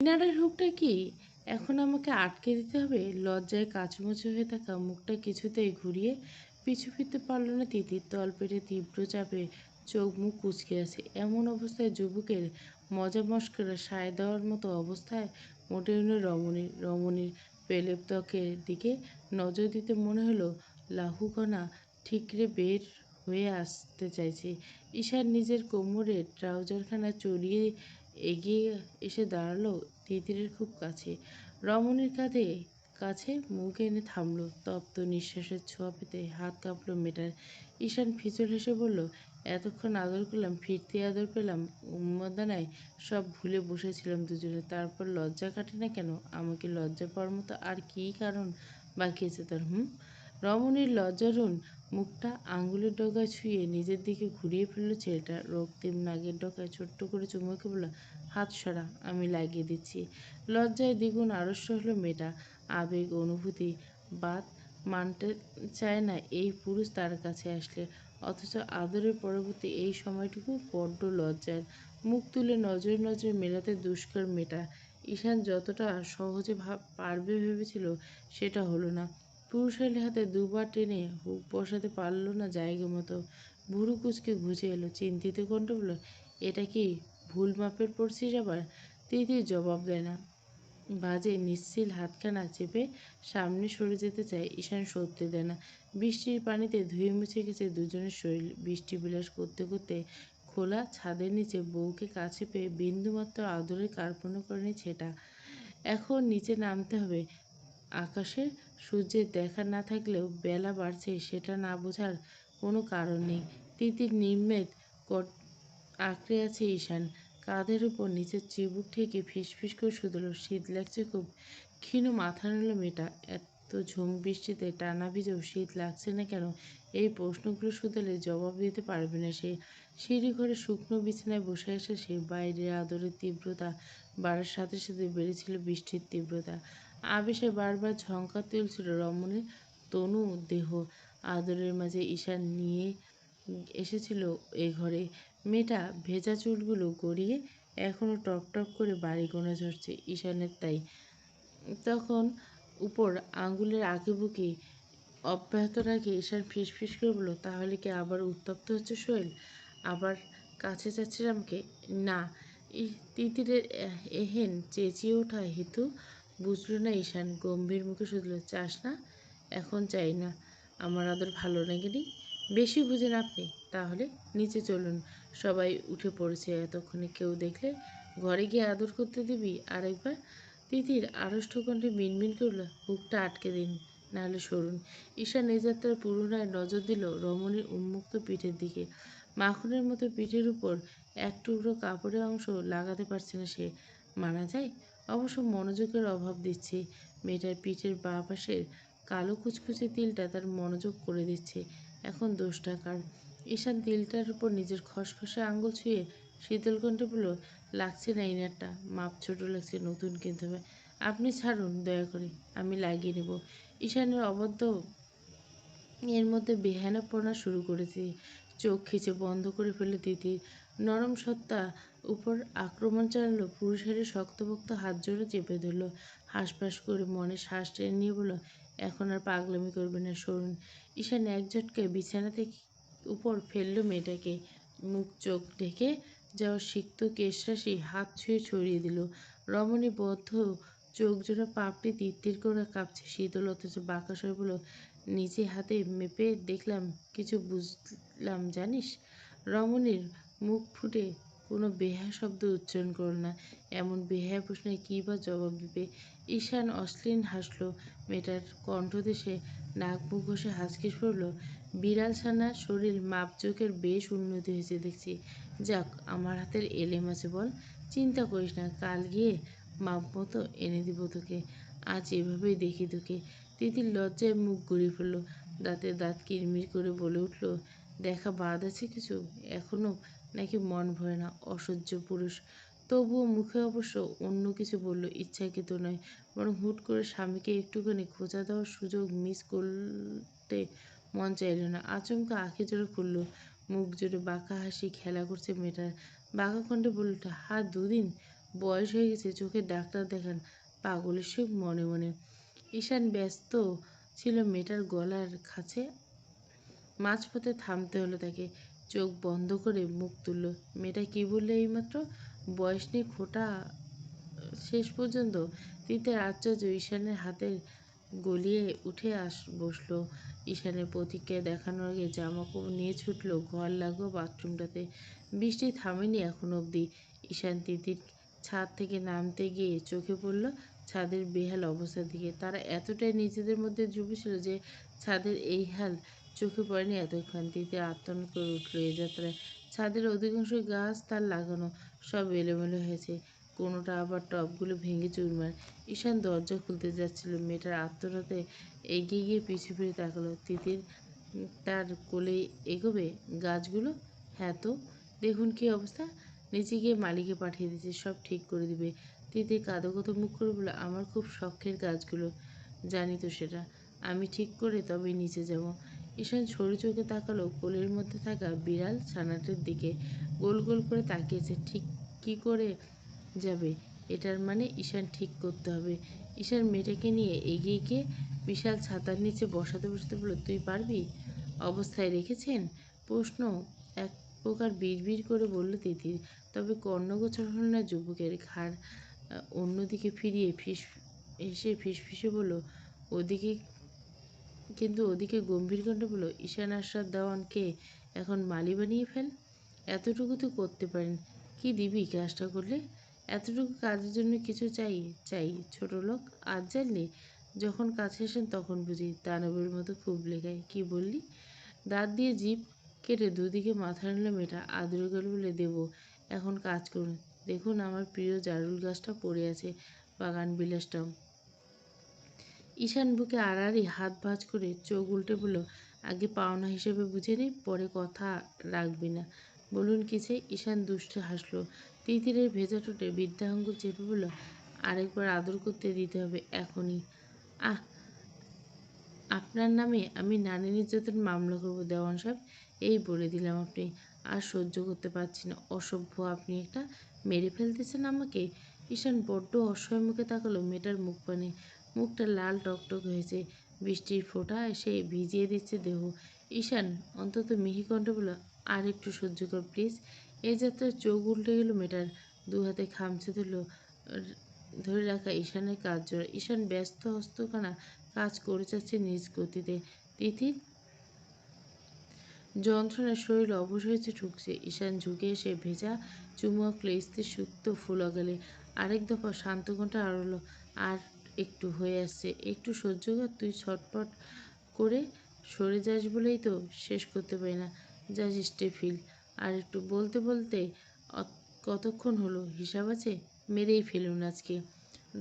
ইনারের হুকটা কি এখন আমাকে আটকে দিতে হবে? লজ্জায় কাচুমাচু হয়ে থাকা মুখটা কিছুতেই ঘুরিয়ে পিছু ফিরতে পারল না তিতির। তলপেটে তীব্র চাপে চোখ মুখ কুঁচকে আছে। এমন অবস্থায় যুবকের মজা মস্করা সায় দেওয়ার মতো অবস্থায় মোটেও নয় রমণীর। রমণীর পেলেব ত্বকের দিকে নজর দিতে মনে হলো লাহুকণা ঠিকরে বের হয়ে আসতে চাইছে। ঈশান নিজের কোমরের ট্রাউজারখানা চড়িয়ে এগিয়ে এসে দাঁড়ালো তিতিরের খুব কাছে। রমণীর কাছে মুখ এনে থামলো। তপ্ত নিঃশ্বাসের ছোঁয়া পেতে হাত কাঁপলো মেয়েটার। ঈশান ফিচল হেসে বলল, এতক্ষণ আদর করলাম, ফিরতি আদর পেলাম। উন্মাদনায় সব ভুলে বসেছিলাম দুজনে। তারপর লজ্জা কাটে না কেন? আমাকে লজ্জা পাওয়ার মতো আর কী কারণ বাকি আছে তার? রমণীর লজ্জারুণ মুখটা আঙুলের ডগায় ছুঁয়ে নিজের দিকে ঘুরিয়ে ফেলল ছেলেটা। রক্তিম নাগের ডগায় ছোট্ট করে চুমুকে বলল, হাত সরা, আমি লাগিয়ে দিচ্ছি। লজ্জায় দ্বিগুণ আড়ষ্ট হলো মেয়েটা। আবেগ অনুভূতি বাদ মানতে চায় না এই পুরুষ তার কাছে আসলে। অথচ আদরের পরবর্তী এই সময়টুকু বড্ড লজ্জার। মুখ তুলে নজরে নজরে মেলাতে দুষ্কর মেয়েটা। ঈশান যতটা সহজে পারবে ভেবেছিল সেটা হলো না। পুরুষের হাতে দুবার টেনে হুক বসাতে পারল না জায়গা মতো। ভুরু কুচকে ঘুচে এলো। চিন্তিত কণ্ঠে বলল, এটা কি ভুল মাপের পড়ছিস আবার? তিতির জবাব দেয় না। বাজে নিশ্চিল হাতখানা চেপে সামনে সরে যেতে চায়। ঈশান সরতে দেয় না। বৃষ্টির পানিতে ধুয়ে মুছে গেছে দুজনের শরীর। বৃষ্টি বিলাস করতে করতে খোলা ছাদের নিচে বউকে কাছে পেয়ে বিন্দুমাত্র আদরে কার্পণ্য করেনি ছেটা। এখন নিচে নামতে হবে। আকাশে সূর্যের দেখা না থাকলেও বেলা বাড়ছে সেটা না বোঝার কোনো কারণ নেই। তিতির নির্মেদ আঁকড়ে আছে ঈশান। কাঁধের উপর নিচের চিবুক ঠেকে ফিসফিস করে শুধল, শীত লাগছে খুব। ক্ষীণ মাথা নাড়ল মেয়েটা। এত ঝুম বৃষ্টিতে টানা ভিজেও শীত লাগছে না কেন? এই প্রশ্নগুলো শুধালে জবাব দিতে পারবে না সে। সিঁড়ি ঘরে শুকনো বিছানায় বসে আছে সে। বাইরের আদরের তীব্রতা বাড়ার সাথে সাথে বেড়েছিল বৃষ্টির তীব্রতা। আবেশে বারবার ঝংকার তুলছিল রমণীর তনু দেহ। আদরের মাঝে ঈশান নিয়ে এসেছিল এ ঘরে। মেয়েটা ভেজা চুলগুলো গড়িয়ে এখনো টপ টপ করে বাড়ি গোনা ঝরছে ঈশানের তাই। তখন উপর আঙুলের আঁকিবুকি অব্যাহত রাখে ঈশান ফিসফিস করে বলল, তাহলে কি আবার উত্তপ্ত হচ্ছে শৈল? আবার কাছে যাচ্ছিস আমাকে? না। তিতিরের এহেন চেঁচিয়ে ওঠা হেতু বুঝল না ঈশান। গম্ভীর মুখে শুধল, চাস না? এখন চাই না। আমার আদর ভালো লাগেনি? বেশি বুঝেন আপনি। তাহলে নিচে চলুন। সবাই উঠে পড়েছে এতক্ষণে। কেউ দেখলে ঘরে গিয়ে আদর করতে দিবি আরেকবার? তিতির আড়ষ্ট কণ্ঠে মিনমিন করল, হুকটা আটকে দিন, নাহলে সরুন। ঈশান এ যাত্রার পুনরায় নজর দিল রমণীর উন্মুক্ত পিঠের দিকে। মাখনের মতো পিঠের উপর এক টুকরো কাপড়ের অংশ লাগাতে পারছে না সে। মানা যায়? অবশ্য মনোযোগের অভাব দিচ্ছে। মেয়েটার পিঠের বাঁ পাশের কালো কুচকুচে তিলটা তার মনোযোগ করে দিচ্ছে। এখন দোষটা কার? ঈশান তিলটার উপর নিজের খসখসে আঙুল ছুঁয়ে শীতল কণ্ঠে বলল, লাগছে না ইনারটা, মাপ ছোট লাগছে, নতুন কিনতে হবে। আপনি ছাড়ুন দয়া করে, আমি লাগিয়ে নেব। ঈশানের অবাধ্য এর মধ্যে বেহানাপনা শুরু করেছে। চোখ খিচে বন্ধ করে ফেলে তিতির। নরম সত্তা উপর আক্রমণ চালালো। পুরুষের শক্তপোক্ত হাত জোড়ে চেপে ধরল। হাঁসফাঁস করে মনে শ্বাস টেনে নিয়ে বলল, এখন আর পাগলামি করবে না, সরুন। ঈশান এক ঝটকায় বিছানা থেকে উপর ফেলল মেয়েটাকে। মুখ চোখ ঢেকে যাওয়া সিক্ত কেশরাশি হাত ছুঁয়ে ছড়িয়ে দিল। রমণী বদ্ধ চোখ জোড়া পাপড়ি তিত্তির করে কাঁপছে। শীতল অথচ বাঁকা স্বরে বলল, নিজে হাতে মেপে দেখলাম, কিছু বুঝলাম জানিস? রমণীর মুখ ফুটে কোনো বেহায়া শব্দ উচ্চারণ করল না। এমন বেহায়া প্রশ্নে কী বা জবাব দিবে? ঈশান অশ্লীল হাসল। মেয়েটার কণ্ঠদেশে নাক মুখ ঘষে হাঁচকিস পড়ল, বিড়াল ছানার শরীর মাপজোকের বেশ উন্নতি হয়েছে দেখছি। যাক, আমার হাতের এলেম আছে বল। চিন্তা করিস না, কাল গিয়ে মাপ মতো এনে দিব তোকে। আজ এভাবেই দেখি তোকে। তিতির লজ্জায় মুখ ঘুরিয়ে ফেলল। দাঁতে দাঁত কিরমির করে বলে উঠল, দেখা বাদ আছে কিছু এখনো? নাকি মন ভরে না? অসহ্য পুরুষ। তবুও মুখে অবশ্য অন্য কিছু বলল ইচ্ছাকৃত নয়, বরং হুট করে স্বামীকে একটুখানি খোঁচা দেওয়ার সুযোগ মিস করতে মন চাইল না। আচমকা আঁখি জোরে খুলল। মুখ জুড়ে বাঁকা হাসি খেলা করছে মেয়েটার। বাঁকা কণ্ঠে বলে উঠল, দুদিন? বয়স হয়ে গেছে, চোখের ডাক্তার দেখান। পাগলের সুখ মনে মনে। ঈশান ব্যস্ত ছিল মেয়েটার গলার কাছে। মাঝপথে থামতে হলো তাকে। চোখ বন্ধ করে মুখ তুলল। মেয়েটা কি বললে এইমাত্র? বয়স নেই খোটা। শেষ পর্যন্ত তিতের আশ্চর্য ঈশানের হাতের গলিয়ে উঠে বসলো। ঈশানের প্রতিক্রিয়া দেখানোর আগে জামাকাপড় নিয়ে ছুটলো ঘর লাগোয়া বাথরুমটাতে। বৃষ্টি থামেনি এখন অবধি। ঈশান তিতির ছাদ থেকে নামতে গিয়ে চোখে পড়ল ছাদের বেহাল অবস্থার দিকে। তারা এতটাই নিজেদের মধ্যে ডুবেছিল যে ছাদের এই হাল চোখে পড়েনি এতক্ষণ। তিতির আত্মনাদ করে উঠল এ যাত্রায়। ছাদের অধিকাংশ গাছ তার লাগানো, সব এলোমেলো হয়েছে। কোনোটা আবার টবগুলো ভেঙে চুরমার। ঈশান দরজা খুলতে যাচ্ছিল। মেয়েটার আত্মনাদে এগিয়ে গিয়ে পিছু ফিরে তাকালো। তিতির তার কোলে এগোবে। গাছগুলো? হ্যাঁ তো, দেখুন কী অবস্থা। নিচে গিয়ে মালিকে পাঠিয়ে দিয়েছে, সব ঠিক করে দিবে। তিতির কাঁদো মুখ করে বলল, আমার খুব শখের গাছগুলো। জানি তো সেটা। আমি ঠিক করে তবেই নিচে যাব। ঈশান সরু চোখে তাকালো কোলের মধ্যে থাকা বিড়াল ছানাটির দিকে। গোল গোল করে তাকিয়েছে। ঠিক কী করে যাবে? এটার মানে ঈশান ঠিক করতে হবে। ঈশান মেয়েটাকে নিয়ে এগিয়ে গিয়ে বিশাল ছাতার নিচে বসাতে বসতে বলল, তুই পারবি? অবস্থায় রেখেছেন? প্রশ্ন এক প্রকার বিড়বিড় করে বলল তিতির। তবে কর্ণগোচর হল না যুবকের। ঘাড় অন্যদিকে ফিরিয়ে ফিসফিসে বলল, ওদিকে কিন্তু ওদিকে গম্ভীর কণ্ঠে বলল, ঈশান আশরাফ দেওয়ানকে এখন মালি বানিয়ে ফেল। এতটুকু তো করতে পারেন। কি দিবি কাজটা করলে? এতটুকু কাজের জন্য কিছু চাই? চাই ছোট লোক। আজ জানলে যখন কাছে আসেন তখন বুঝি দানবের মতো খুব লেখায়। কি বললি? দাঁত দিয়ে জিভ কেটে দুদিকে মাথা নিল মেয়েটা। আদর করে বলে, দেবো। এখন কাজ করুন। দেখুন আমার প্রিয় জারুল গাছটা পড়ে আছে, বাগান বিলাসটাও। ঈশান বুকে আড়াআড়ি হাত ভাঁজ করে চোখ উল্টে বলল, আগে পাওনা হিসেবে বুঝে নিই, পরে কথা রাখবি না। বলুন কি চাই? ঈশান দুষ্টে হাসল। তিতিরের ভেজা ঠোঁটে বৃদ্ধা আঙুল চেপে বলল, আরেকবার আদর করতে দিতে হবে এখনই। আহ, আপনার নামে আমি নারী নির্যাতন মামলা করব দেওয়ান সাহেব। এই বলে দিলাম আপনি। আর সহ্য করতে পারছি না। অসভ্য আপনি একটা। মেরে ফেলতেছেন আমাকে? ঈশান বড্ড অসহায় মুখে তাকালো মেয়েটার মুখপানে। মুখটা লাল টকটক হয়েছে। বৃষ্টির ফোঁটা এসে ভিজিয়ে দিচ্ছে দেহ। ঈশান অন্তত মিহি কণ্ঠে বলল, আর একটু সহ্য কর প্লিজ। এই যাত্রায় চোখ উল্টে গেল মেয়েটার। দু হাতে খামচে ধরে রাখা ঈশানের কাজ জোড়া। ঈশান ব্যস্ত হস্তখানা কাজ করে যাচ্ছে নিজ গতিতে। তিথির যন্ত্রণায় শরীর অবশ হয়েছে ঠুকছে। ঈশান ঝুঁকে এসে ভেজা চুমু আঁকলো স্ত্রীর সুক্ত ফুল আগালে। আরেক দফা শান্ত কণ্ঠে আরলো, আর একটু হয়ে আসছে, একটু সহ্য কর। তুই ছটপট করে সরে যাস বলেই তো শেষ করতে পারি না। যাস স্টেফিল। আর একটু বলতে বলতে কতক্ষণ হলো হিসাব আছে? মেরেই ফেলুন আজকে।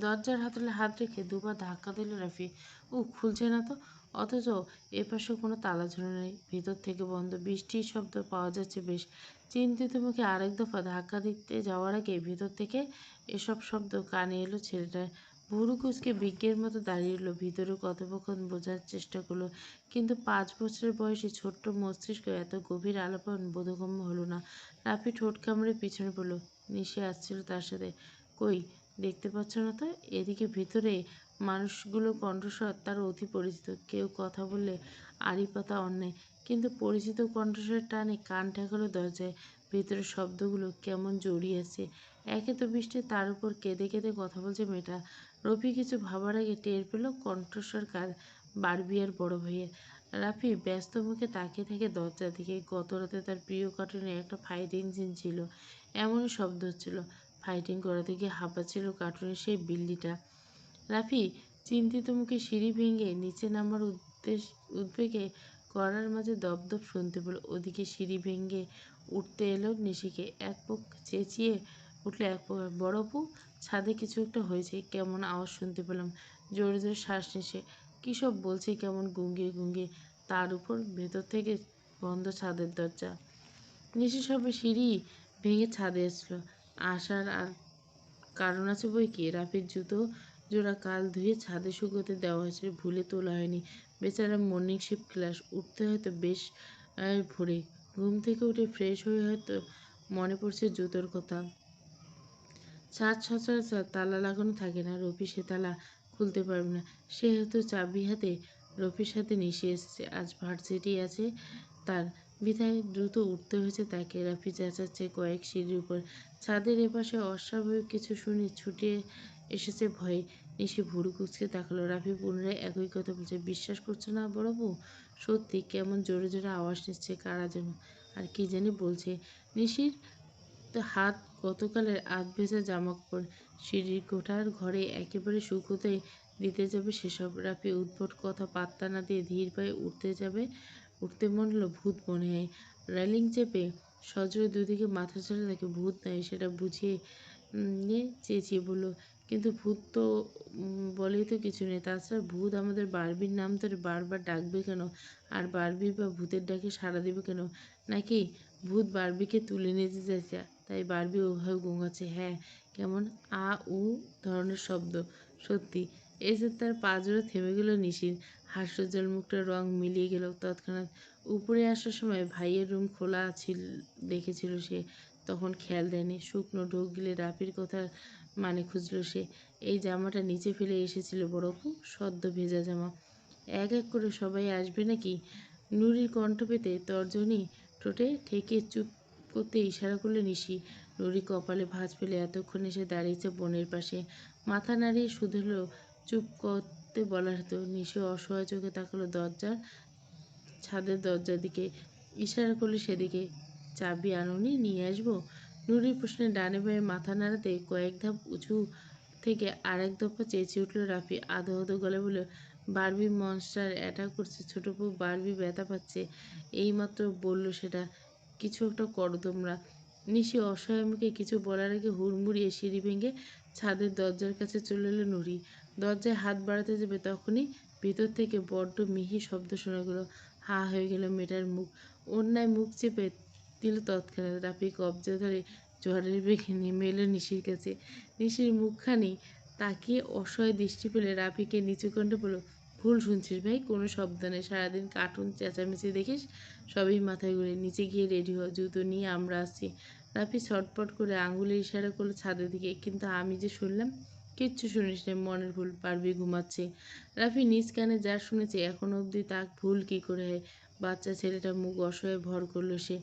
দরজার হাতলে হাত রেখে দুবার ধাক্কা দিল রাফি। খুলছে না তো। অথচ এপাশে কোনো তালা ঝোলা নেই। ভিতর থেকে বন্ধ। বৃষ্টির শব্দ পাওয়া যাচ্ছে বেশ। চিন্তিত মুখে আরেক দফা ধাক্কা দিতে যাওয়ার আগে ভিতর থেকে এসব শব্দ কানে এলো ছেলেটার। ভুরু কুঁচকে বিজ্ঞের মতো দাঁড়িয়ে এলো। ভিতরে কথোপকথন বোঝার চেষ্টা করলো, কিন্তু 5 বছরের বয়সী ছোট্ট মস্তিষ্ক এত গভীর আলাপন বোধগম্য হলো না। রাফি ঠোঁট কামড়ে পিছনে পড়ল। নিশে আসছিল তার সাথে। কই, দেখতে পাচ্ছ না তো? এদিকে। ভিতরে মানুষগুলোর কণ্ঠস্বর তার অতি পরিচিত। কেউ কথা বললে আড়ি পাতা অন্যায়, কিন্তু পরিচিত কণ্ঠস্বরের টানে কান ঠেকালো দরজায়। ভিতরের শব্দগুলো কেমন জড়িয়ে আছে। একে তো বৃষ্টি, তার উপর কেঁদে কেঁদে কথা বলছে মেয়েটা। রফি কিছু ভাবার আগে টের পেল কণ্ঠস্বর কার। বারবিয়ার বড় ভাইয়ের। রাফি ব্যস্ত মুখে তাকিয়ে থাকে দরজার দিকে। গত রাতে তার প্রিয় কার্টুনে একটা ফাইটিং সিন ছিল। এমনই শব্দ হচ্ছিল। ফাইটিং করাতে গিয়ে হাঁপাচ্ছিল কার্টুনের সেই বিল্লিটা। রাফি চিন্তিত মুখে সিঁড়ি ভেঙে নিচে নামার উদ্বেগে করার মাঝে দপদপ শুনতে পেল। ওদিকে সিঁড়ি ভেঙে উঠতে এলো নিশিকে। এক পোক চেঁচিয়ে উঠলে এক প্রকার, বড় অপু, ছাদে কিছু একটা হয়েছে। কেমন আওয়াজ শুনতে পেলাম। জোরে জোরে শ্বাস নিছে। কী সব বলছে কেমন গুঙ্গিয়ে গুঙ্গিয়ে। তার উপর ভেতর থেকে বন্ধ ছাদের দরজা। নিশি সবে সিঁড়ি ভেঙে ছাদে আসলো। আসার আর কারণ আছে বই কি। রাফির জুতো জোড়া কাল ধুয়ে ছাদে শুকোতে দেওয়া হয়েছে, ভুলে তোলা হয়নি। বেচারা মর্নিং শিফট ক্লাস, উঠতে হয়তো বেশ ভোরে। ঘুম থেকে উঠে ফ্রেশ হয়ে হয়তো মনে পড়ছে জুতোর কথা। ছাদ সচরাচর তালা লাগানো থাকে না। রফি সে তালা খুলতে পারবে না। সেহেতু চাবি হাতে রফির সাথে নিশি এসেছে। আজ ভার্সিটি আছে তার, বিধায় দ্রুত উঠতে হয়েছে তাকে। রাফি চেঁচাচ্ছে কয়েক সিঁড়ির উপর। ছাদের এপাশে অস্বাভাবিক কিছু শুনে ছুটে এসেছে ভয়ে। নিশি ভুরু কুঁচকে তাকালো। রাফি পুনরায় একই কথা বলছে। বিশ্বাস করছো না বড় বউ? সত্যি। কেমন জোরে জোরে আওয়াজ নিচ্ছে কারা যেন, আর কি জানি বলছে। নিশির হাত গতকালের আধ ভেজা জামাকাপড় সিঁড়ির কোঠার ঘরে একেবারে শুকোতে দিতে যাবে সেসব। রাফি উদ্ভট কথা পাত্তা না দিয়ে ধীর পায়ে উঠতে মন হলো। ভূত মনে হয়। রেলিং চেপে সজোরে দুদিকে মাথা ছেড়ে তাকে ভূত নয় সেটা বুঝিয়ে নিয়ে চেঁচিয়ে বলল, কিন্তু ভূত তো বলেই তো কিছু নেই। তাছাড়া ভূত আমাদের বারবির নাম ধরে বারবার ডাকবে কেন? আর বারবি বা ভূতের ডাকে সাড়া দেবে কেন? নাকি ভূত বারবিকে তুলে নিতে চাইছে, তাই বারবি ওভাবে গোঙাচ্ছে? হ্যাঁ, কেমন আ উ ধরনের শব্দ। সত্যি। এসে তার পা জোড়া থেমে গেল নিশির। হাস্যোজ্জ্বল মুখটার রং মিলিয়ে গেল তৎক্ষণাৎ। উপরে আসার সময় ভাইয়ের রুম খোলা দেখেছিল সে, তখন খেয়াল দেয়নি। শুকনো ঢোক গিলে রাফির কথার মানে খুঁজল সে। এই জামাটা নিচে ফেলে এসেছিল বড়পু, সদ্য ভেজা জামা। এক এক করে সবাই আসবে নাকি? নুরির কণ্ঠ পেতে তর্জনী ঠোঁটে ঠেকে চুপ করতে ইশারা করলে নিশি। নুরি কপালে ভাঁজ ফেলে এতক্ষণ এসে দাঁড়িয়েছে বোনের পাশে। মাথা নাড়িয়ে শুধলো চুপ করতে বলার হতো। নিশি অসহায় চোখে তাকালো ছাদের দরজার দিকে। ইশারা করলে সেদিকে। চাবি আনোনি? নিয়ে আসবো? নুরির প্রশ্নে ডানে বাঁয়ে মাথা নাড়াতে কয়েক ধাপ উঁচু থেকে আরেক দফা চেঁচিয়ে উঠল রাফি। আধো আধো গলায় বলল, বারবি মনস্টার অ্যাটাক করছে ছোট বউ, বারবি ব্যথা পাচ্ছে। এইমাত্র বলল সেটা। কিছু একটা করো তোমরা। নিশি অসহায় মুখে কিছু বলার আগে হুড়মুড়িয়ে সিঁড়ি ভেঙে ছাদের দরজার কাছে চলে এলো নুরি। দরজায় হাত বাড়াতে যাবে তখনই ভিতর থেকে বড্ড মিহি শব্দ শোনা গেল। হা হয়ে গেল মেয়েটার মুখ। অন্যায় মুখ চেপে দিল তৎক্ষণাৎ। রাফি কবজা ধরে ঝড়ের বেগে নেমে এলো নিশির কাছে। নিশির মুখখানি তাকিয়ে অসহায় দৃষ্টি পেলে রাফিকে নিচু কণ্ঠে বলল, ভুল শুনছিস ভাই, কোনো শব্দ নেই। সারাদিন কার্টুন চেঁচামেচি দেখিস, সবই মাথায় ঘুরে। নিচে গিয়ে রেডি হ, জুতো নিয়ে আমরা আসছি। রাফি ছটপট করে আঙুলের ইশারা করলো ছাদের দিকে। কিন্তু আমি যে শুনলাম। কিচ্ছু শুনিস নে, মনের ভুল। বারবি ঘুমাচ্ছে। রাফি নিজ কানে যা শুনেছে এখন অবধি তা ভুল কি করে হয়? বাচ্চা ছেলেটার মুখ অসহায় ভর করলো সে।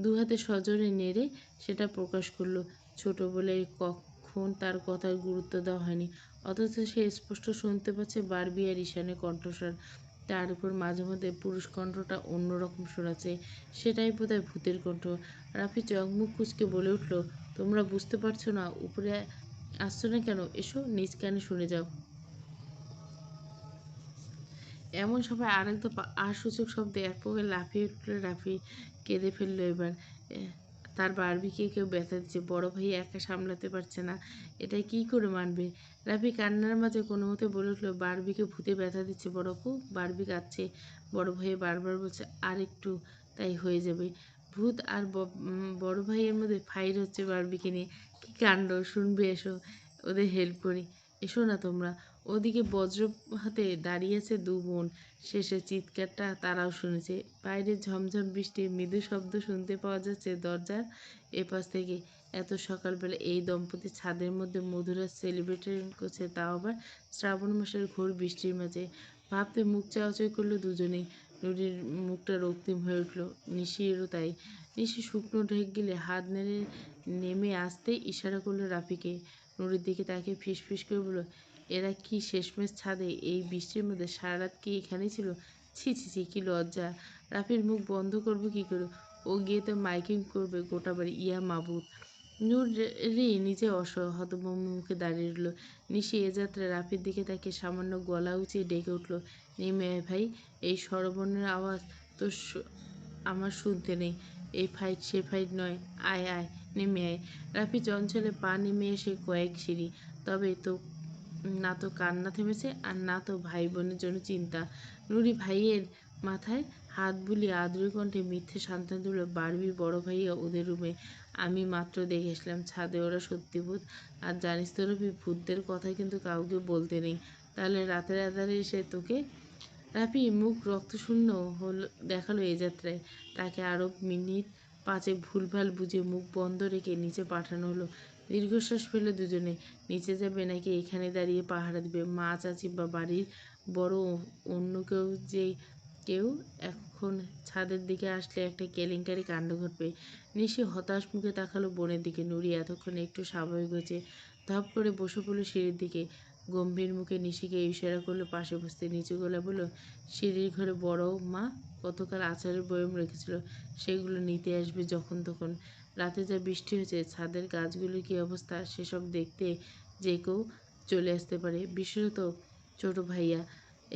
দুহাতে সজোরে নেড়ে সেটা প্রকাশ করলো। ছোট বলে কখন তার কথার গুরুত্ব দেওয়া হয়নি, অথচ সে স্পষ্ট শুনতে পাচ্ছে বারবি আর ঈশানের কণ্ঠস্বর। তার উপর মাঝে মধ্যে পুরুষ কণ্ঠটা অন্যরকম শোনাচ্ছে। সেটাই বোধহয় ভূতের কণ্ঠ। রাফি চোখ মুখ কুঁচকে বলে উঠল, তোমরা বুঝতে পারছো না? উপরে আসছো না কেন? এসো, নিজ কানে শুনে যাও। এমন সময় আরেক দফা সূচক শব্দে এক প্রকার লাফিয়ে উঠল রাফি। কেঁদে ফেলল এবার। এ, তার বারবিকে কেউ ব্যথা দিচ্ছে। বড় ভাই একা সামলাতে পারছে না, এটা কি করে মানবে? রাফি কান্নার মাঝে কোনো মতে বলে উঠল, বারবিকে ভূতে ব্যথা দিচ্ছে বড় বউ। বারবি কাঁদছে। বড় ভাই বারবার বলছে, আর একটু তাই হয়ে যাবে। ভূত আর বড় ভাইয়ের মধ্যে ফাইট হচ্ছে বারবিকে নিয়ে। কি কাণ্ড! শুনবে? এসো, ওদের হেল্প করি। এসো না তোমরা। ওদিকে বজ্র হাতে দাঁড়িয়ে আছে দু বোন। শেষের চিৎকারটা তারাও শুনেছে। বাইরে ঝমঝম বৃষ্টির মৃদু শব্দ শুনতে পাওয়া যাচ্ছে দরজার এপাশ থেকে। এত সকালবেলা এই দম্পতি ছাদের মধ্যে মধুরাজ সেলিব্রেশন করছে, তাও আবার শ্রাবণ মাসের ঘোর বৃষ্টির মাঝে। ভাবতে মুখ চাওয়াচাই করলো দুজনেই। নুরির মুখটা রক্তিম হয়ে উঠল। নিশিরও তাই। নিশি শুকনো ঢেক গিলে হাত নেড়ে নেমে আসতে ইশারা করলো রাফিকে। নুরির দিকে তাকিয়ে ফিসফিস করে বলল, এরা কি শেষমেশ ছাদে এই বৃষ্টির মধ্যে? সারা রাত কি এখানেই ছিল? ছি ছি ছি, কি লজ্জা! রাফির মুখ বন্ধ করবো কি করে? ও গিয়ে তো মাইকিং করবে গোটা বাড়ি, ইয়া মাবুদ! নুরি নিজে হতভম্ব মুখে দাঁড়িয়ে রইল। নিশি এ যাত্রায় রাফির দিকে তাকে সামান্য গলা উঁচিয়ে ডেকে উঠল, নেমে আয় ভাই, এই স্বরবর্ণের আওয়াজ তো আমার শুনতে নেই। এই ফাইট সে ফাইট নয়। আয় আয়, নেমে আয়। রাফি চঞ্চলে পা নেমে এসে কয়েক সিঁড়ি। তবে তো না তো কান্না থেমেছে, আর না তো ভাই বোনের জন্য চিন্তা। নুরি ভাইয়ের মাথায় হাত বুলিয়ে আদুরে কণ্ঠে মিথ্যে সান্ত্বনা দিল, বারবি বড় ভাইয়া ওদের রুমে। আমি মাত্র দেখে এসলাম ছাদে ওরা সত্যি ভূত। আর জানিস তো রবি, ভূতদের কথা কিন্তু কাউকে বলতে নেই। তাহলে রাতের আধারে এসে তোকে। রাফি মুখ রক্তশূন্য দেখালো এ যাত্রায়। তাকে আরও মিনিট পাঁচে ভুলভাল বুঝে মুখ বন্ধ রেখে নিচে পাঠানো হলো। দীর্ঘশ্বাস ফেলল দুজনে। নিচে যাবে নাকি এখানে দাঁড়িয়ে পাহারা দিবে? মা, চাচি বা বাড়ির বড় অন্য কেউ এখন ছাদের দিকে আসলে একটা কেলেঙ্কারি কাণ্ড ঘটবে। নিশি হতাশ মুখে তাকালো বোনের দিকে। নুরি এতক্ষণে একটু স্বাভাবিক হয়েছে। ধপ করে বসে পড়ল সিঁড়ির দিকে। গম্ভীর মুখে নিশিকে ইশারা করলো পাশে বসতে। নিচু গলায় বলল, সিঁড়ির ঘরে বড় মা গতকাল আচারের বয়ম রেখেছিল, সেগুলো নিতে আসবে যখন তখন। রাতে যা বৃষ্টি হয়েছে, ছাদের গাছগুলোর কী অবস্থা সেসব দেখতে যে কেউ চলে আসতে পারে, বিশেষত ছোট ভাইয়া।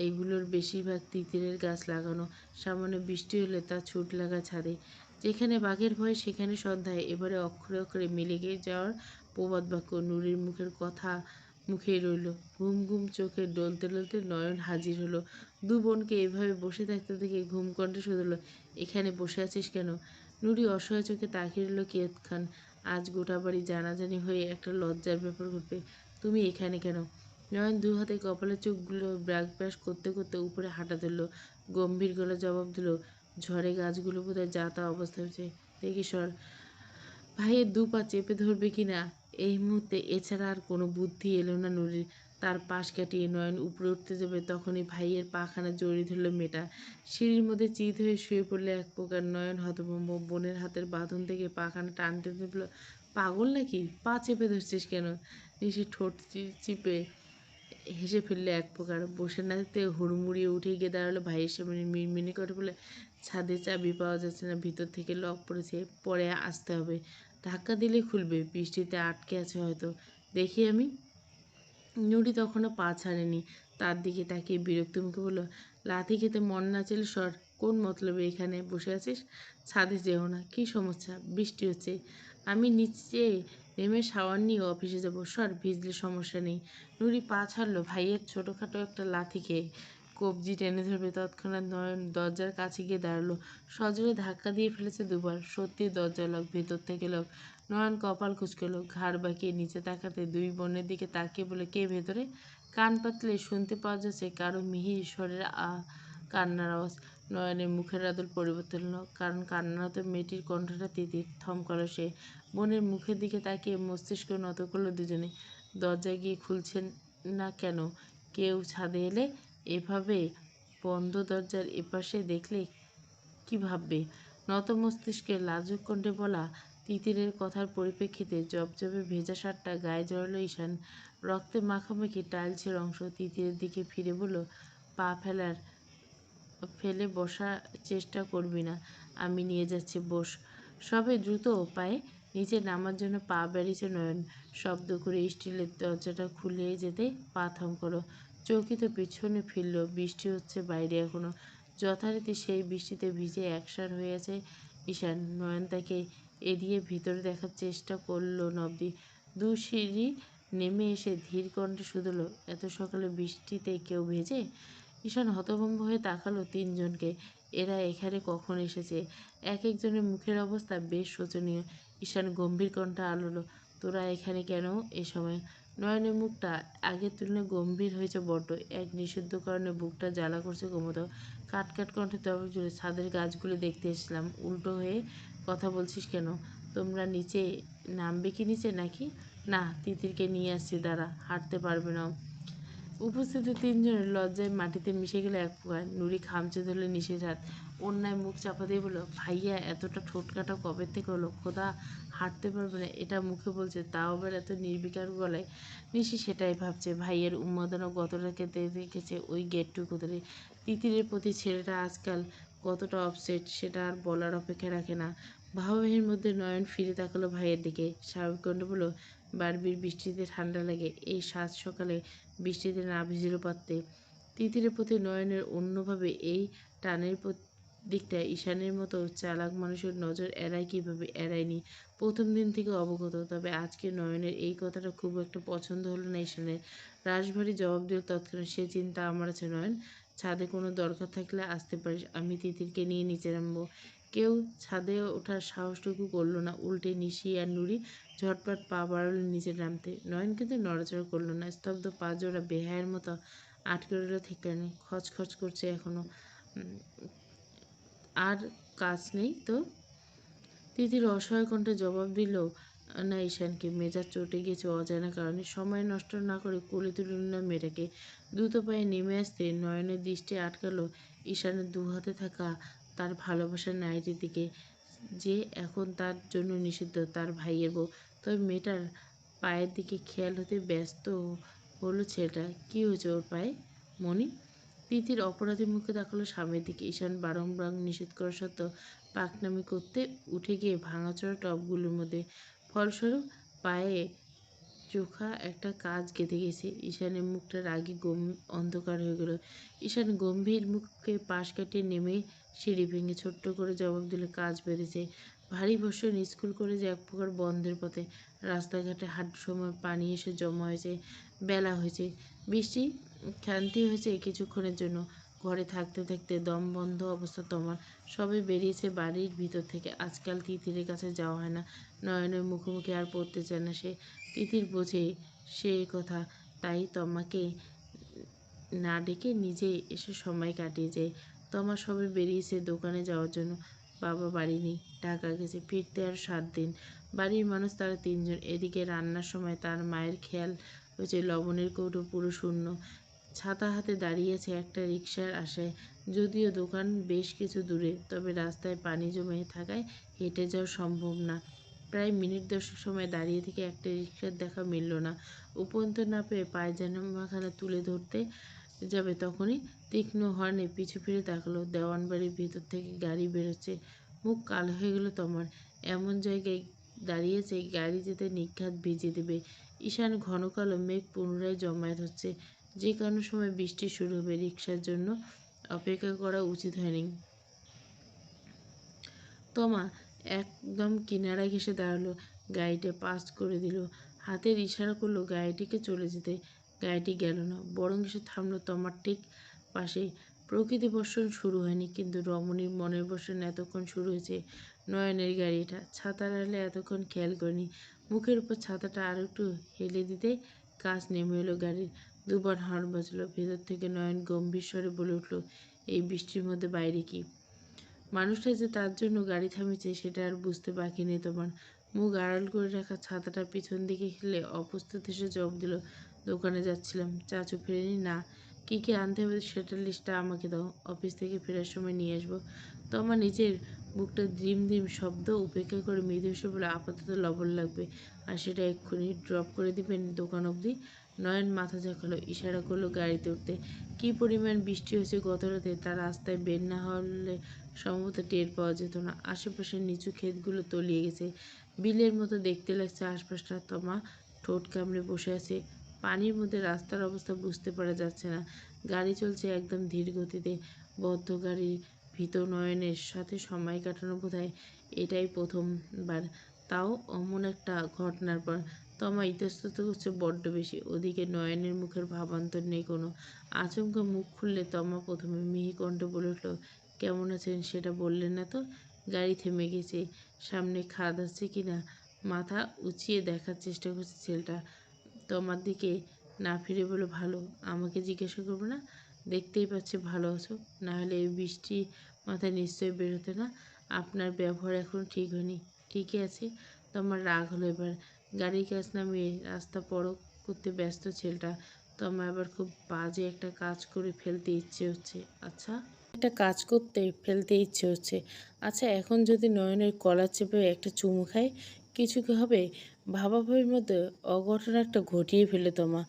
এইগুলোর বেশিরভাগ তিতিরের গাছ লাগানো। সামান্য বৃষ্টি হলে তা ছুট লাগা ছাদে। যেখানে বাঘের ভয় সেখানে সন্ধ্যায়। এবারে অক্ষরে অক্ষরে মিলে গিয়ে যাওয়ার প্রবাদ বাক্য। নুরির মুখের কথা মুখেই রইল। ঘুম ঘুম চোখে ডলতে ডলতে নয়ন হাজির হলো। দু বোনকে এভাবে বসে থাকতে দেখে ঘুম কণ্ঠে শুধল, এখানে বসে আছিস কেন? নুরি অসহায় চোখে তাকিয়ে রইল কিয়ৎক্ষণ। আজ গোটা বাড়ি জানাজানি হয়ে একটা লজ্জার ব্যাপার ঘটবে। তুমি এখানে কেন? নয়ন দু হাতে কপালের চোখগুলো ব্রাক ব্রাশ করতে করতে উপরে হাঁটা ধরল। গম্ভীর গলা জবাব দিল, ঝড়ে গাছগুলো বোধহয় যা তা অবস্থা হয়েছে। দেখি সর। ভাইয়ের দু পা চেপে ধরবে কিনা এই মুহূর্তে এছাড়া আর কোনো বুদ্ধি এলো না নুরির। তার পাশ কাটিয়ে নয়ন উপরে উঠতে যাবে তখনই ভাইয়ের পাখানা জড়িয়ে ধরল মেয়েটা। সিঁড়ির মধ্যে চিত হয়ে শুয়ে পড়লে এক প্রকার। নয়ন হতভম্ব। বোনের হাতের বাঁধন থেকে পাখানা টানতে বলল, পাগল নাকি? পা চেপে ধরছিস কেন? নিশি ঠোঁট চিপে হেসে ফেললে এক প্রকার। বসে না থাকতে হুড়মুড়িয়ে উঠে গিয়ে দাঁড়ালো ভাইয়ের সামনে। মিনমিনি করে বলে, ছাদে চাবি পাওয়া যাচ্ছে না, ভিতর থেকে লক পড়েছে, পরে আসতে হবে। ধাক্কা দিলে খুলবে, বৃষ্টিতে আটকে আছে হয়তো। দেখি আমি। নুরি তখনও পা ছাড়েনি। তার দিকে তাকিয়ে বিরক্ত মুখে বলল, লাথি খেতে মন না চাইলে সর। কোন মতলবে এখানে বসে আছিস? ছাদে যেও না। কী সমস্যা? বৃষ্টি হচ্ছে। আমি নিচে নেমে শাওয়ার নিয়ে অফিসে যাব। সর, ভিজলে সমস্যা নেই। নুরি পা ছাড়ল ভাইয়ের ছোটোখাটো একটা লাথি খেয়ে। কবজি টেনে ধরবে তৎক্ষণাৎ নয়ন দরজার কাছে গিয়ে দাঁড়ালো। সজোরে ধাক্কা দিয়ে ফেলেছে দুবার। সত্যি দরজা লক, ভেতর থেকে লক। নয়ন কপাল কুঁচকাল, ঘাড় বাঁকিয়ে নিচে তাকাতে দুই বোনের দিকে তাকিয়ে বলে, কে ভেতরে? কান পাতলে শুনতে পাওয়া যাচ্ছে কারো মিহির স্বরের কান্নার আওয়াজ। নয়নের মুখের আদল পরিবর্তন হলো, কারণ কান্নারত মেয়েটির কণ্ঠটা তিতির। থমকালো সে। বোনের মুখের দিকে তাকিয়ে মস্তিষ্ক নত করলো দুজনে। দরজায় গিয়ে খুলছেন না কেন? কেউ ছাদে এলে এভাবে বন্ধ দরজার এপাশে দেখলে কি ভাববে? নত মস্তিষ্কে লাজুক কণ্ঠে বলা তিতিরের কথার পরিপ্রেক্ষিতে জবজবে ভেজা শার্টটা গায়ে জড়ালো ঈশান। রক্তে মাখামাখি টাইলসের অংশ। তিতিরের দিকে ফিরে বলল, পা ফেলে বসার চেষ্টা করবি না, আমি নিয়ে যাচ্ছি, বস। সবে দ্রুত পায়ে নিচে নামার জন্য পা বাড়িয়েছে নয়ন। শব্দ করে স্টিলের দরজাটা খুলে যেতে পা থমকালো। চৌকিতে পিছনে ফিরল। বৃষ্টি হচ্ছে বাইরে এখনো। যথারীতি সেই বৃষ্টিতে ভিজে একসার হয়ে আছে ঈশান। নয়ন তাকে এড়িয়ে ভিতরে দেখার চেষ্টা করল নবদি। দু সিঁড়ি নেমে এসে ধীর কণ্ঠে শুধল, এত সকালে বৃষ্টিতে কেউ ভেজে? ঈশান হতভম্ব হয়ে তাকালো তিনজনকে। এরা এখানে কখন এসেছে? এক একজনের মুখের অবস্থা বেশ শোচনীয়। ঈশান গম্ভীর কণ্ঠে আলোড়ন, তোরা এখানে কেন এ সময়? নয়নের মুখটা আগের তুলনায় গম্ভীর হয়েছে বড্ড। এক নিষিদ্ধ কারণে বুকটা জ্বালা করছে কোমোদ। কাটকাট কণ্ঠে জবাব জুড়ে, ছাদের গাছগুলো দেখতে এসেছিলাম। উল্টো হয়ে কথা বলছিস কেন? তোমরা নিচে নামবে কি নিচে নাকি? না, তিতিরকে নিয়ে আসছি, দাঁড়া, হাঁটতে পারবে না। উপস্থিত তিনজনের লজ্জায় মাটিতে মিশে গেল এক প্রকার। নুরি খামচে ধরলে নিষের হাত। অন্যায় মুখ চাপা দিয়ে বলল, ভাইয়া এতটা ঠোঁট কাটা কবে থেকে হলো? খোদা, হাঁটতে পারবে না এটা মুখে বলছে, তাও আবার এত নির্বিকার গলায়। নিশি সেটাই ভাবছে। ভাইয়ের উন্মাদনা গতটাকে দেখেছে ওই গেটটুকু ধরে। তিতিরের প্রতি ছেলেটা আজকাল কতটা অপসেট সেটা আর বলার অপেক্ষা রাখে না। ভাবাবেগের মধ্যে নয়ন ফিরে তাকালো ভাইয়ের দিকে। স্বাভাবিক কণ্ঠে বলল, বারবির বৃষ্টিতে ঠান্ডা লাগে, এই সাত সকালে বৃষ্টিতে না ভিজলেও পারতে। তিতিরের প্রতি নয়নের অন্যভাবে এই টানের দিকটা ঈশানের মতো চালাক মানুষের নজর এড়ায় কীভাবে? এড়ায়নি। প্রথম দিন থেকে অবগত। তবে আজকে নয়নের এই কথাটা খুব একটা পছন্দ হলো না ঈশানের। রাশভারী জবাব দিল তৎক্ষণাৎ, সে চিন্তা আমার আছে নয়ন। ছাদে কোনো দরকার থাকলে আসতে পারিস, আমি তিতিরকে নিয়ে নিচে নামবো। কেউ ছাদে ওঠার সাহসটুকু করল না। উল্টে নিশি আর নুরি ঝটপট পা বাড়ালো নিচে নামতে। নয়ন কিন্তু নড়াচড়া করল না। স্তব্ধ পা জোড়া বেহায়ের মতো আটকে রইল ঠিকখানে। খচখচ করছে এখনো। আর কাজ নেই তো? তিতির অসহায় কণ্ঠে জবাব দিল, না ঈশানকে। মেজাজ চটে গিয়েছে অজানা কারণে। সময় নষ্ট না করে কোলে তুলে নিলাম মেয়েটাকে। দ্রুত পায়ে নেমে আসতে নয়নের দৃষ্টি আটকালো ঈশানের দু হাতে থাকা তার ভালোবাসার নারীটির দিকে, যে এখন তার জন্য নিষিদ্ধ, তার ভাইয়ের বউ। তবে মেয়েটার পায়ের দিকে খেয়াল হতে ব্যস্ত হলো ছেলেটা। কী হয়েছে ওর পায়ে মনি? তিতির অপরাধী মুখে তাকালো স্বামীর দিকে। ঈশান বারংবার নিষেধ করা সত্ত্বেও পাকনামি করতে উঠে গিয়ে ভাঙাচোরা টবগুলোর মধ্যে। ফলস্বরূপ পায়ে চোখা একটা কাজ গেঁথে গেছে। ঈশানের মুখটা রাগে অন্ধকার হয়ে গেল। ঈশান গম্ভীর মুখকে পাশ কাটিয়ে নেমে সিঁড়ি ভেঙে ছোট্ট করে জবাব দিল, কাজ বেঁধেছে। ভারী বর্ষণ স্কুল কলেজে এক প্রকার বন্ধের পথে। রাস্তাঘাটে হাঁটার সময় পানি এসে জমা হয়েছে। বেলা হয়েছে, বৃষ্টি ক্ষান্তি হয়েছে কিছুক্ষণের জন্য। ঘরে থাকতে থাকতে দম বন্ধ অবস্থা তোমার। সবে বেরিয়েছে বাড়ির ভিতর থেকে। আজকাল তিতিরের কাছে যাওয়া হয় না। নয়নের মুখোমুখি আর পড়তে চায় না সে। তিতির বোঝে সে কথা, তাই তমাকে না ডেকে নিজেই এসে সময় কাটিয়ে যায়। তমা সবে বেরিয়েছে দোকানে যাওয়ার জন্য। বাবা বাড়ি নেই, ঢাকা গেছে, ফিরতে আর 7 দিন। বাড়ির মানুষ তারা 3 জন। এদিকে রান্নার সময় তার মায়ের খেয়াল হয়েছে লবণের কৌটো পুরো শূন্য। ছাতা হাতে দাঁড়িয়ে আছে একটা রিকশার আশায়। যদিও দোকান বেশ কিছু দূরে, তবে রাস্তায় পানি জমে থাকায় হেঁটে যাওয়া সম্ভব না। প্রায় মিনিট 10 সময় দাঁড়িয়ে থেকে একটা রিকশার দেখা মিলল না। উপরন্ত না পেয়ে পায়জামাখানা তুলে ধরতে যাবে তখনই তীক্ষ্ণ হর্নে পিছু ফিরে তাকালো। দেওয়ান বাড়ির ভিতর থেকে গাড়ি বেরোচ্ছে। মুখ কালো হয়ে গেল তোমার। এমন জায়গায় দাঁড়িয়েছে গাড়ি যেতে নিঘাত ভিজিয়ে দেবে। ঈশান ঘন কালো মেঘ পুনরায় জমায়েত হচ্ছে। যে কোনো সময় বৃষ্টি শুরু হবে। রিকশার জন্য অপেক্ষা করা উচিত হয়নি। তমা একদম কিনারা ঘেঁষে দাঁড়ালো। গাড়িটা পাস করে দিল। হাতের ইশারা করলো গাড়িটিকে চলে যেতে। গাড়িটি গেল না, বরং এসে থামলো তমার ঠিক পাশেই। প্রকৃতি বর্ষণ শুরু হয়নি, কিন্তু রমণীর মনের বর্ষণ এতক্ষণ শুরু হয়েছে। নয়নের গাড়িটা ছাতার আড়ালে এতক্ষণ খেয়াল করেনি। মুখের উপর ছাতাটা আর একটু হেলে দিতে কাজ নেমে এলো গাড়ির। দুবার হর্ন বাজলো। ভেতর থেকে নয়ন গম্ভীর স্বরে বলে উঠল, এই বৃষ্টির মধ্যে বাইরে কি? মানুষটা যে তার জন্য গাড়ি থামিয়েছে সেটা আর বুঝতে বাকি নেই তোমার। মুখ আড়াল করে রাখা ছাতাটা পিছন দিকে খেলে অপ্রস্তুত এসে জবাব দিল, দোকানে যাচ্ছিলাম। চাচু ফেরেনি? না। কী কী আনতে হবে সেটার লিস্টটা আমাকে দাও, অফিস থেকে ফেরার সময় নিয়ে আসবো। তোমার নিজের বুকটা দ্রিম দ্রিম শব্দ উপেক্ষা করে মৃদু হেসে বলে, আপাতত লবণ লাগবে, আর সেটা এক্ষুনি ড্রপ করে দিবেন দোকান অবধি। নয়ন মাথা ঝাঁকালো, ইশারা করলো গাড়িতে উঠতে। কী পরিমাণ বৃষ্টি হয়েছে গত রাতে তা রাস্তায় বের না হলে সম্ভবত টের পাওয়া যেত না। আশেপাশের নিচু ক্ষেতগুলো তলিয়ে গেছে। বিলের মতো দেখতে লাগছে আশপাশটা। তমা ঠোঁট কামড়ে বসে আছে। পানির মধ্যে রাস্তার অবস্থা বুঝতে পারা যাচ্ছে না। গাড়ি চলছে একদম ধীর গতিতে। বদ্ধ গাড়ির ভিতর নয়নের সাথে সময় কাটানো বোধহয় এটাই প্রথমবার, তাও অমন একটা ঘটনার পর। তমা ইতস্তত করছে বড্ড বেশি। ওদিকে নয়নের মুখের ভাবান্তর নেই কোনো। আচমকা মুখ খুললে তমা প্রথমে মিহি কণ্ঠে বলে উঠল, কেমন আছেন সেটা বললেন না তো? গাড়ি থেমে গেছে। সামনে খাদ আছে কি না মাথা উঁচিয়ে দেখার চেষ্টা করছে ছেলেটা। তোমার দিকে না ফিরে বলে, ভালো, আমাকে জিজ্ঞাসা করবে না? দেখতেই পাচ্ছি ভালো আছো, নাহলে এই বৃষ্টি মাথায় নিশ্চয়ই বেরোতে না। আপনার ব্যবহার এখন ঠিক হয়নি। ঠিকই আছে। তোমার রাগ হলো এবার। গাড়ির কাজ নামিয়ে রাস্তা পরক করতে ব্যস্ত ছেলেটা। তোমার আবার খুব বাজে একটা কাজ করে ফেলতে ইচ্ছে হচ্ছে। আচ্ছা, একটা কাজ করতে ফেলতে ইচ্ছে হচ্ছে। আচ্ছা, এখন যদি নয়নের কলার চেপে একটা চুমু খায়, কিছু কি হবে? ভাবাভাবির মধ্যে অঘটন একটা ঘটিয়ে ফেলে তোমা।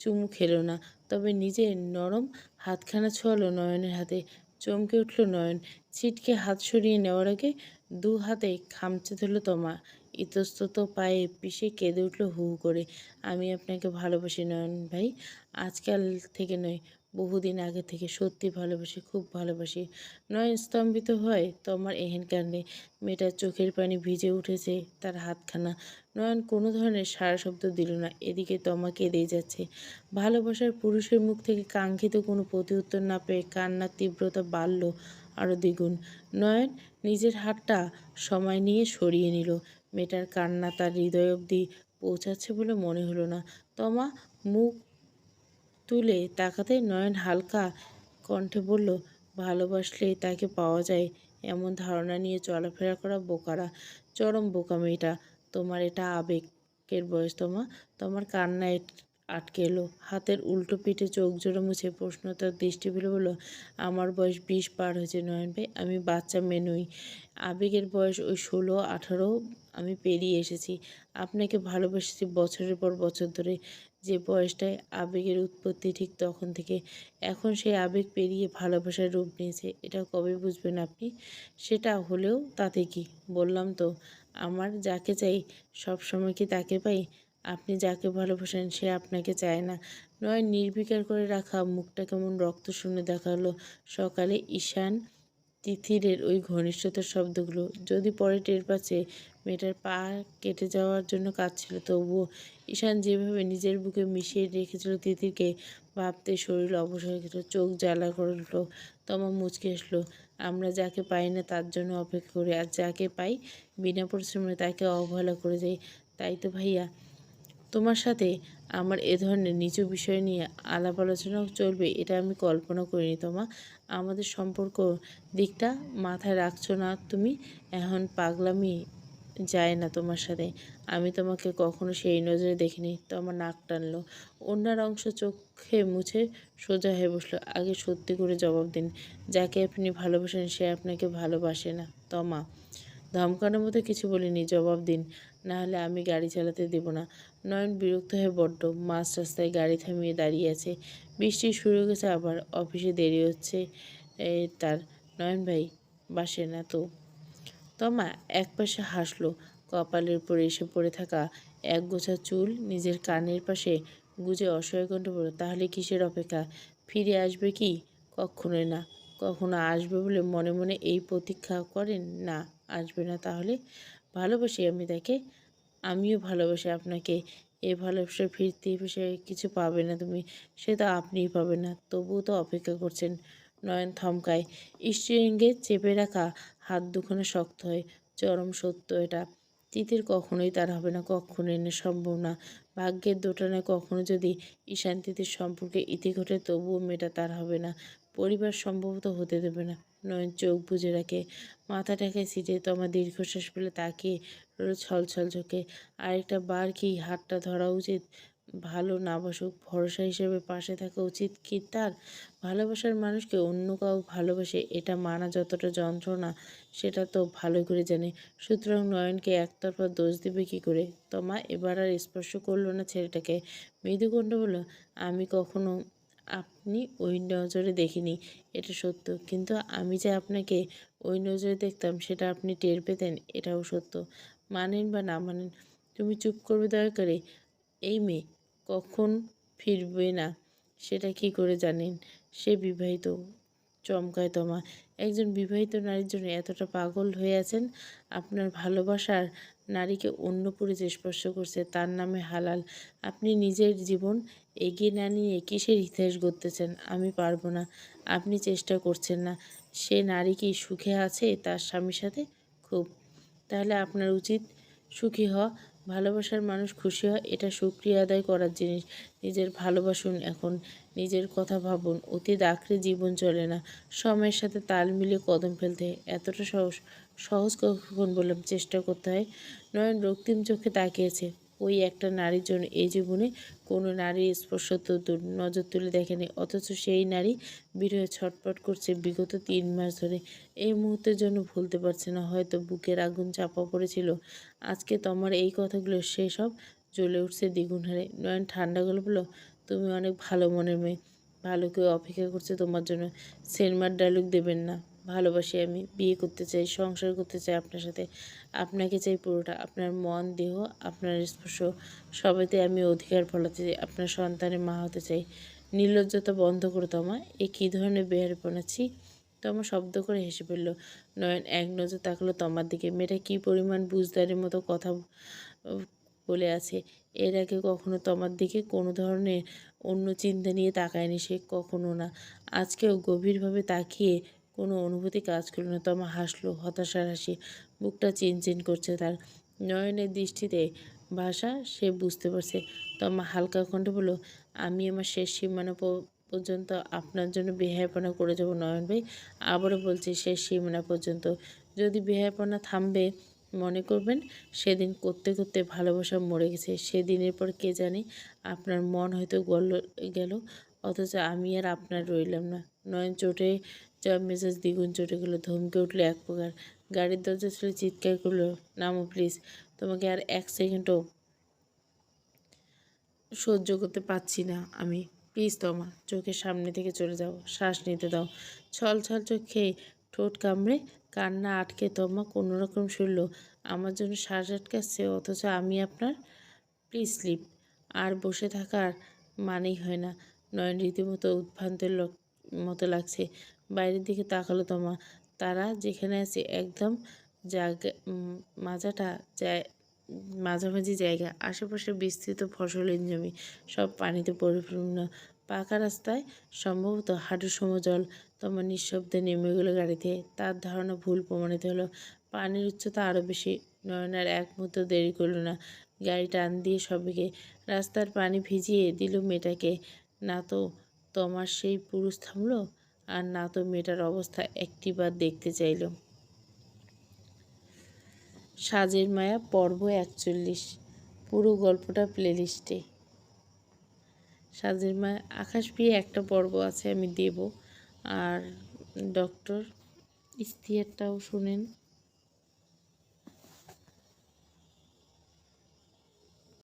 চুমু খেলো না, তবে নিজের নরম হাতখানা ছোঁয়ালো নয়নের হাতে। চমকে উঠল নয়ন। ছিটকে হাত সরিয়ে নেওয়ার আগে দু হাতে খামচে ধরল তমা। ইতস্তত পায়ে পিষে কেঁদে উঠল হু হু করে। আমি আপনাকে ভালোবাসি নয়ন ভাই, আজকাল থেকে নয়, বহুদিন আগে থেকে, সত্যি ভালোবাসি, খুব ভালোবাসি। নয়ন স্তম্ভিত হয় তোমার এহেন কাণ্ডে। মেয়েটার চোখের পানি ভিজে উঠেছে তার হাতখানা। নয়ন কোনো ধরনের সাড়া শব্দ দিল না। এদিকে তমা কেঁদেই যাচ্ছে। ভালোবাসার পুরুষের মুখ থেকে কাঙ্ক্ষিত কোনো প্রতিউত্তর না পেয়ে কান্নার তীব্রতা বাড়ল আরও দ্বিগুণ। নয়ন নিজের হাতটা সময় নিয়ে সরিয়ে নিল। মেয়েটার কান্না তার হৃদয় অবধি পৌঁছাচ্ছে বলে মনে হলো না। তমা মুখ তুলে তাকাতে নয়ন হালকা কণ্ঠে বলল, ভালোবাসলে তাকে পাওয়া যায় এমন ধারণা নিয়ে চলাফেরা করা বোকারা, চরম বোকা মেয়েটা। তোমার এটা আবেগের বয়স তোমা। তোমার কান্নায় আটকে এলো। হাতের উল্টো পিঠে চোখ জোড়া মুছে প্রশ্নতার দৃষ্টি ফেলে বলল, আমার বয়স 20 পার হয়েছে নয়ন ভাই, আমি বাচ্চা মেয়ে নই। আবেগের বয়স ওই 16-18 আমি পেরিয়ে এসেছি। আপনাকে ভালোবেসেছি বছরের পর বছর ধরে। যে বয়সটায় আবেগের উৎপত্তি ঠিক তখন থেকে। এখন সেই আবেগ পেরিয়ে ভালোবাসার রূপ নিয়েছে। এটা কবে বুঝবেন আপনি? সেটা হলেও তাতে কি? বললাম তো, আমার যাকে চাই সব সময় কি তাকে পাই? আপনি যাকে ভালোবাসেন সে আপনাকে চায় না। নয় নির্বিকার করে রাখা মুখটা কেমন রক্তশূন্য দেখালো সকালে ঈশান তিথিরের ওই ঘনিষ্ঠতার শব্দগুলো। যদি পরে টের পাচ্ছে মেয়েটার পা কেটে যাওয়ার জন্য কাঁদছিল, তবুও ঈশান যেভাবে নিজের বুকে মিশিয়ে রেখেছিল তিথিরকে, ভাবতে শরীর অবশ হয়ে গেল, চোখ জ্বালা করলো। তমা মুচকে আসলো। আমরা যাকে পাই না তার জন্য অপেক্ষা করি, আর যাকে পাই বিনা পরিশ্রমে তাকে অবহেলা করে যাই। তাই তো ভাইয়া, তোমার সাথে আমার এ ধরনের নিচু বিষয় নিয়ে আলাপ আলোচনাও চলবে এটা আমি কল্পনা করিনি তোমা। আমাদের সম্পর্ক দিকটা মাথায় রাখছো না তুমি? এখন পাগলামি যায় না তোমার সাথে। আমি তোমাকে কখনো সেই নজরে দেখিনি। তোমার নাক টানলো। অন্যার অংশ চোখে মুছে সোজা হয়ে বসলো। আগে সত্যি করে জবাব দিন, যাকে আপনি ভালোবাসেন সে আপনাকে ভালোবাসে না? তমা ধমকানোর মতো কিছু বলিনি, জবাব দিন, না হলে আমি গাড়ি চালাতে দেব না। নয়ন বিরক্ত হয়ে বড্ড মাঝ রাস্তায় গাড়ি থামিয়ে দাঁড়িয়ে আছে। বৃষ্টি শুরু হয়ে গেছে আবার, অফিসে দেরি হচ্ছে তার। নয়ন ভাই বাসে না তো? তমা একপাশে হাসলো। কপালের উপর এসে পড়ে থাকা একগোছা চুল নিজের কানের পাশে গুজে অসহায় কণ্ঠে বলল, তাহলে কিসের অপেক্ষা? ফিরে আসবে কি? কখনোই না। কখনো আসবে বলে মনে মনে এই প্রতীক্ষা করেন? না, আসবে না। তাহলে? ভালোবাসি আমি তাকে। আমিও ভালোবাসি আপনাকে। এ ভালোবাসা ফিরতে এসে কিছু পাবে না তুমি, সে তো আপনিই পাবেন না। তবুও তো অপেক্ষা করছেন। নয়ন থমকায়। স্টিয়ারিংয়ে চেপে রাখা হাত দুখানা শক্ত হয়। চরম সত্য এটা। তিতির কখনোই তার হবে না, কখনোই না, সম্ভব না। ভাগ্যের দোটানায় কখনো যদি ঈশান তিতির সম্পর্কে ইতি ঘটে, তবুও মেয়েটা তার হবে না। পরিবার সম্ভবত হতে দেবে না। নয়ন চোখ বুজে রাখে, মাথা ঠেকায় সিটে। তমা দীর্ঘশ্বাস ফেলে তাকিয়ে রইল ছলছল চোখে। আরেকটা বার কি হাতটা ধরা উচিত? ভালো না বাসুক, ভরসা হিসেবে পাশে থাকা উচিত কি তার? ভালোবাসার মানুষকে অন্য কাউ ভালোবাসে এটা মানা যতটা যন্ত্রণা সেটা তো ভালো করে জানে। সুতরাং নয়নকে একতরফা দোষ দিবে কি করে? তমা এবার আর স্পর্শ করলো না ছেলেটাকে। মৃদুকণ্ঠ বলল, আমি কখনো আপনি ওই নজরে দেখিনি, এটা সত্য। কিন্তু আমি যে আপনাকে ওই নজরে দেখতাম সেটা আপনি টের পেতেন, এটাও সত্য। মানেন বা না মানেন, তুমি চুপ করবে দয়া করে? এই মেয়ে কখন ফিরবে না সেটা কি করে জানেন? সে বিবাহিত। চমকায় তমা। একজন বিবাহিত নারীর জন্য এতটা পাগল হয়ে আছেন? আপনার ভালোবাসার নারীকে অন্য পুরুষ স্পর্শ করছে, তার নামে হালাল। আপনি নিজের জীবন এগিয়ে না নিয়ে কিসের ইতিহাস গড়তেছেন? আমি পারবো না। আপনি চেষ্টা করছেন না। সে নারী কি সুখে আছে তার স্বামীর সাথে? খুব। তাহলে আপনার উচিত সুখী হওয়া। ভালোবাসার মানুষ খুশি হয়, এটা শুকরিয়া আদায় করার জিনিস। নিজের ভালোবাসুন এখন, নিজের কথা ভাবুন। অতীত আঁকড়ে জীবন চলে না, সময়ের সাথে তাল মিলিয়ে কদম ফেলতে হয়। এতটা সহজ সহজ কখন বললাম চেষ্টা করতে হয়? নয়ন রক্তিম চোখে তাকিয়েছে। ওই একটা নারীর জন্য এই জীবনে কোনো নারীর স্পর্শ তো দূর, নজর তুলে দেখেনি। অথচ সেই নারী বিরহে ছটফট করছে বিগত 3 মাস ধরে। এই মুহূর্তের জন্য ভুলতে পারছে না। হয়তো বুকের আগুন চাপা পড়েছিল। আজকে তোমার এই কথাগুলো সেসব জ্বলে উঠছে দ্বিগুণ হারে। নয়ন ঠান্ডা গলে বলল, তুমি অনেক ভালো মনের মেয়ে। ভালো কেউ অপেক্ষা করছে তোমার জন্য। সিনেমার ডায়লগ দেবেন না। ভালোবাসি আমি, বিয়ে করতে চাই, সংসার করতে চাই আপনার সাথে। আপনাকে চাই পুরোটা, আপনার মন, দেহ, আপনার স্পর্শ, সবেতে আমি অধিকার ফলাতে চাই। আপনার সন্তানের মা হতে চাই। নির্লজ্জতা বন্ধ করো তমা। এ কী ধরনের বেহারিপনা! ছি! তমা শব্দ করে হেসে ফেলল। নয়ন এক নজর তাকালো তমার দিকে। মেয়েটা কী পরিমাণ বুঝদারির মতো কথা বলে আছে। এর আগে কখনো তমার দিকে কোনো ধরনের অন্য চিন্তা নিয়ে তাকায়নি সে, কখনো না। আজকেও গভীরভাবে তাকিয়ে কোনো অনুভূতি কাজ করল না। তমা হাসলো, হতাশার হাসি। বুকটা চিনচিন করছে তার। নয়নের দৃষ্টিতে ভাষা সে বুঝতে পারছে। তমা হালকা কণ্ঠে বলল, আমি আমার শেষ সীমানা পর্যন্ত আপনার জন্য বেহায়াপনা করে যাব নয়ন ভাই। আবারও বলছি, শেষ সীমানা পর্যন্ত। যদি বেহায়াপনা থামবে মনে করবেন সেদিন করতে করতে ভালোবাসা মরে গেছে। সেদিনের পর কে জানে আপনার মন হয়তো গেল, অথচ আমি আর আপনার রইলাম না। নয়ন চটে যাওয়া মেজাজ দ্বিগুণ চটে গেল, ধমকে উঠল এক প্রকার। গাড়ির দরজা ছেড়ে চিৎকার করলো, নামো প্লিজ, তোমাকে আর 1 সেকেন্ডও সহ্য করতে পারছি না আমি। প্লিজ তমা, চোখের সামনে থেকে চলে যাও, শ্বাস নিতে দাও। ছল ছল চোখে ঠোঁট কামড়ে কান্না আটকে তমা কোনো রকম শুনল আমার জন্য শ্বাস আটকাচ্ছে, অথচ আমি আপনার। Please slip. আর বসে থাকার মানেই হয় না। নয়ন রীতিমতো উদ্ভ্রান্তের মতো লাগছে। বাইরের দিকে তাকালো তমা। তারা যেখানে আছে একদম জায়গা মাজাটা যায়, মাঝামাঝি জায়গা, আশেপাশে বিস্তৃত ফসলের জমি, সব পানিতে পরিপূর্ণ। পাকা রাস্তায় সম্ভবত হাঁটু সম জল। তমা নিঃশব্দে নেমে গেল গাড়িতে। তার ধারণা ভুল প্রমাণিত হলো। পানির উচ্চতা আরও বেশি। নয়নার এক মুহূর্ত দেরি করল না, গাড়ি টান দিয়ে সবাইকে রাস্তার পানি ভিজিয়ে দিল মেয়েটাকে। না তো তমার সেই পুরুষ থামল, আর না তো মেয়েটার অবস্থা একটিবার দেখতে চাইল। সাজের মায়া পর্ব 41। পুরো গল্পটা প্লেলিস্টে। সাজের মায়া আকাশ পেয়ে একটা পর্ব আছে, আমি দেব। আর ডক্টর ইস্তিয়ারটাও শুনেন।